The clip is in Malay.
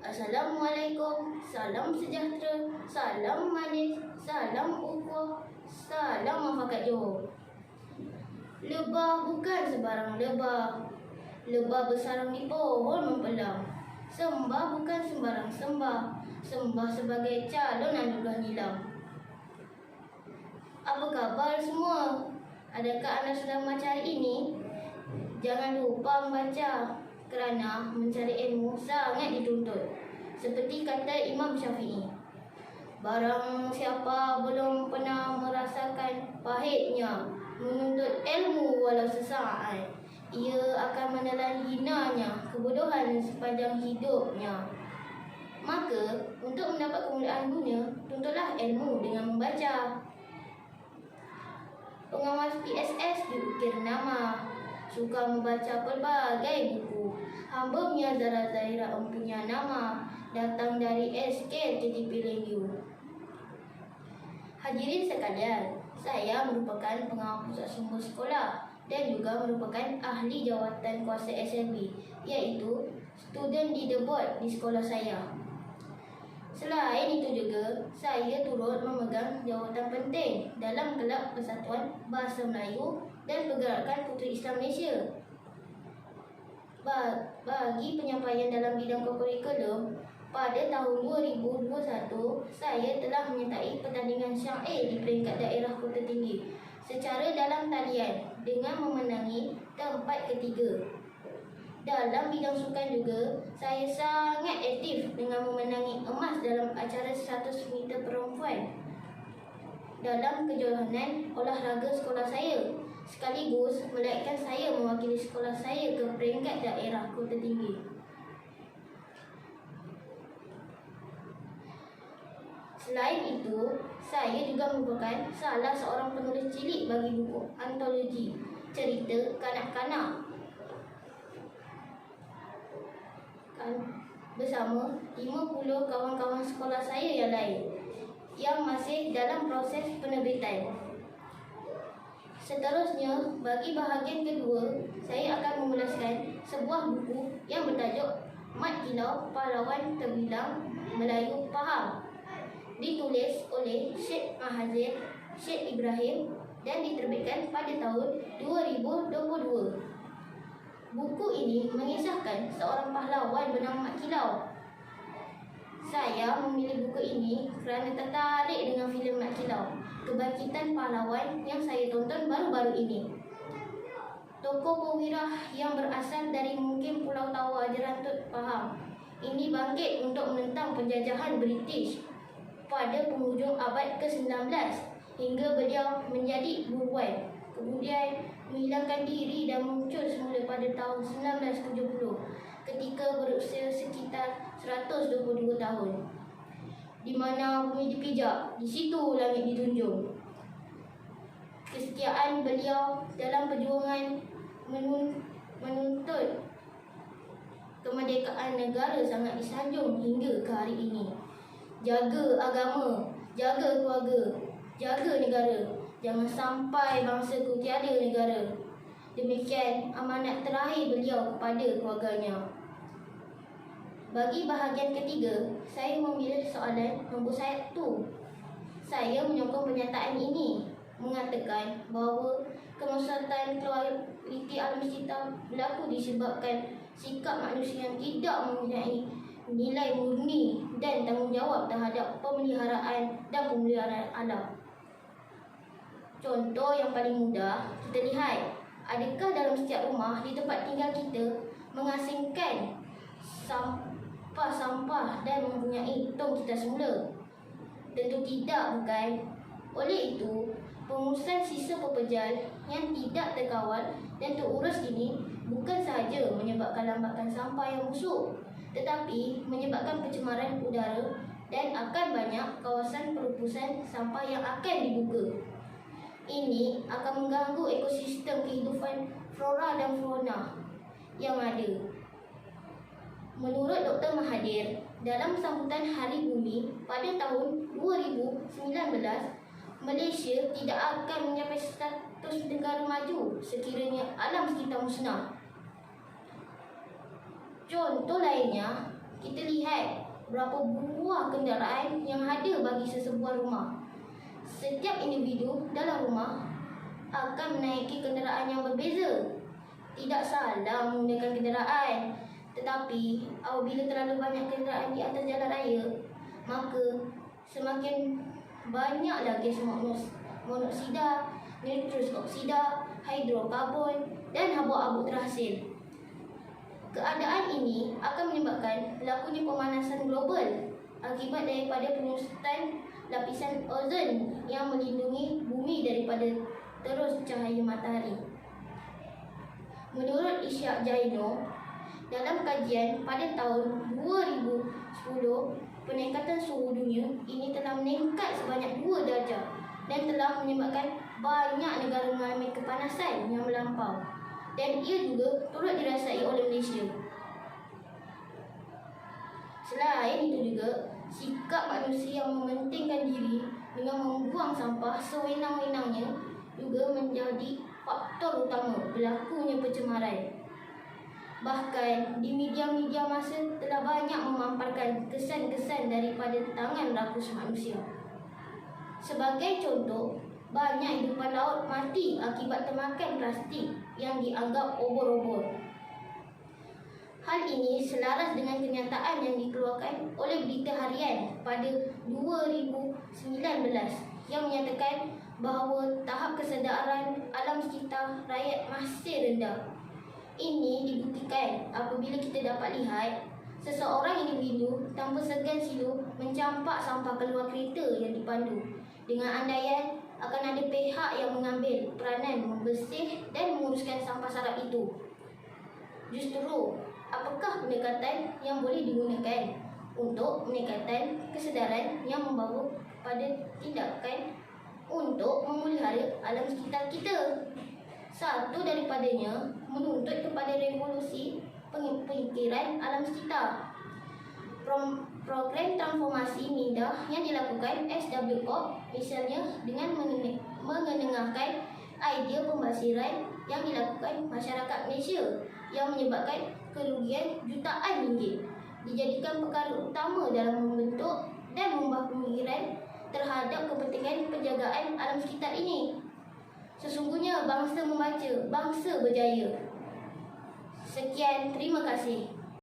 Assalamualaikum, salam sejahtera, salam manis, salam ukhuwah, salam mafakat Johor. Lebah bukan sebarang lebah, lebah bersarang di pohon mempelang. Sembah bukan sembarang sembah, sembah sebagai calon anugerah nilam. Apa khabar semua? Adakah anda sedang membaca hari ini? Jangan lupa membaca, kerana mencari ilmu sangat dituntut. Seperti kata Imam Syafi'i, barang siapa belum pernah merasakan pahitnya menuntut ilmu walau sesaat, ia akan menelan hinanya kebodohan sepanjang hidupnya. Maka, untuk mendapat kemudahan dunia, tuntutlah ilmu dengan membaca. Pengawas PSS diukir nama, suka membaca pelbagai buku. Hamba Mia Zara Zahira empunya nama, datang dari SK TTP Lendu. Hadirin sekalian, saya merupakan pengawal pusat sumber sekolah dan juga merupakan ahli jawatan kuasa SLB, iaitu student leaderboard di sekolah saya. Selain itu juga, saya turut memegang jawatan penting dalam Kelab Persatuan Bahasa Melayu dan Pergerakan Puteri Islam Malaysia. Bagi penyampaian dalam bidang kurikulum, pada tahun 2021, saya telah menyertai pertandingan syair di peringkat daerah Kota Tinggi secara dalam talian dengan memenangi tempat ketiga. Dalam bidang sukan juga, saya sangat aktif dengan memenangi emas dalam acara 100 meter perempuan dalam kejohanan olahraga sekolah saya, sekaligus melainkan saya mewakili sekolah saya ke peringkat daerah Kota Tinggi. Selain itu, saya juga merupakan salah seorang penulis cilik bagi buku antologi cerita kanak-kanak bersama 50 kawan-kawan sekolah saya yang lain yang masih dalam proses penerbitan. Seterusnya, bagi bahagian kedua, saya akan memulaskan sebuah buku yang bertajuk Mat Kilau Pahlawan Terbilang Melayu Faham, ditulis oleh Syed Mahazir Syed Ibrahim dan diterbitkan pada tahun 2022. Buku ini mengisahkan seorang pahlawan bernama Mat Kilau. Saya memilih buku ini kerana tertarik dengan filem Mat Kilau, Kebangkitan Pahlawan yang saya tonton baru-baru ini. Tokoh perwira yang berasal dari mungkin Pulau Tawar Jerantut Pahang ini bangkit untuk menentang penjajahan British pada penghujung abad ke-19 hingga beliau menjadi buruan, kemudian menghilangkan diri dan muncul semula pada tahun 1970 ketika berusia sekitar 122 tahun. Di mana bumi dipijak, di situ langit dijunjung. Kesetiaan beliau dalam perjuangan menuntut kemerdekaan negara sangat disanjung hingga ke hari ini. Jaga agama, jaga keluarga, jaga negara. Jangan sampai bangsaku tiada negara. Demikian amanat terakhir beliau kepada keluarganya. Bagi bahagian ketiga, saya memilih soalan nombor 1. Saya menyokong pernyataan ini mengatakan bahawa kemusnahatan kualiti alam sekitar berlaku disebabkan sikap manusia yang tidak mempunyai nilai murni dan tanggungjawab terhadap pemeliharaan dan pemeliharaan alam. Contoh yang paling mudah kita lihat, adakah dalam setiap rumah di tempat tinggal kita mengasingkan sampah-sampah dan mempunyai tong kita semula? Tentu tidak, bukan? Oleh itu, pengurusan sisa pepejal yang tidak terkawal dan terurus ini bukan sahaja menyebabkan lambakan sampah yang busuk, tetapi menyebabkan pencemaran udara dan akan banyak kawasan pelupusan sampah yang akan dibuka. Ini akan mengganggu ekosistem kehidupan flora dan fauna yang ada. Menurut Dr. Mahathir, dalam sambutan Hari Bumi pada tahun 2019, Malaysia tidak akan mencapai status negara maju sekiranya alam sekitar musnah. Contoh lainnya, kita lihat berapa buah kenderaan yang ada bagi sesebuah rumah. Setiap individu dalam rumah akan menaiki kenderaan yang berbeza. Tidak salah menggunakan kenderaan, tetapi apabila terlalu banyak kenderaan di atas jalan raya, maka semakin banyaklah gas monoksida, nitrous oksida, hidrokarbon dan habuk-habuk terhasil. Keadaan ini akan menyebabkan berlakunya pemanasan global akibat daripada penyusutan lapisan ozon yang melindungi bumi daripada terus cahaya matahari. Menurut Ishak Jaino, dalam kajian pada tahun 2010, peningkatan suhu dunia ini telah meningkat sebanyak 2 darjah dan telah menyebabkan banyak negara mengalami kepanasan yang melampau, dan ia juga turut dirasai oleh Malaysia. Selain itu juga, sikap manusia yang mementingkan diri dengan membuang sampah sewenang-wenangnya juga menjadi faktor utama berlakunya pencemaran. Bahkan di media-media masa telah banyak memamparkan kesan-kesan daripada tangan rakus manusia. Sebagai contoh, banyak hidupan laut mati akibat termakan plastik yang dianggap obor-obor. Hal ini selaras dengan kenyataan yang dikeluarkan oleh Berita Harian pada 2019 yang menyatakan bahawa tahap kesedaran alam sekitar rakyat masih rendah. Ini dibuktikan apabila kita dapat lihat seseorang individu tanpa segan silu mencampak sampah keluar kereta yang dipandu dengan andaian akan ada pihak yang mengambil peranan membersih dan menguruskan sampah sarap itu. Justru, apakah pendekatan yang boleh digunakan untuk meningkatkan kesedaran yang membawa pada tindakan untuk memelihara alam sekitar kita? Satu daripadanya menuntut kepada revolusi pemikiran alam sekitar. Program transformasi mindah yang dilakukan SW Corp misalnya dengan mengenengahkan idea pembasiran yang dilakukan masyarakat Malaysia yang menyebabkan kerugian jutaan ringgit dijadikan perkara utama dalam membentuk dan mengubah pemikiran terhadap kepentingan penjagaan alam sekitar ini. Sesungguhnya bangsa membaca, bangsa berjaya. Sekian, terima kasih.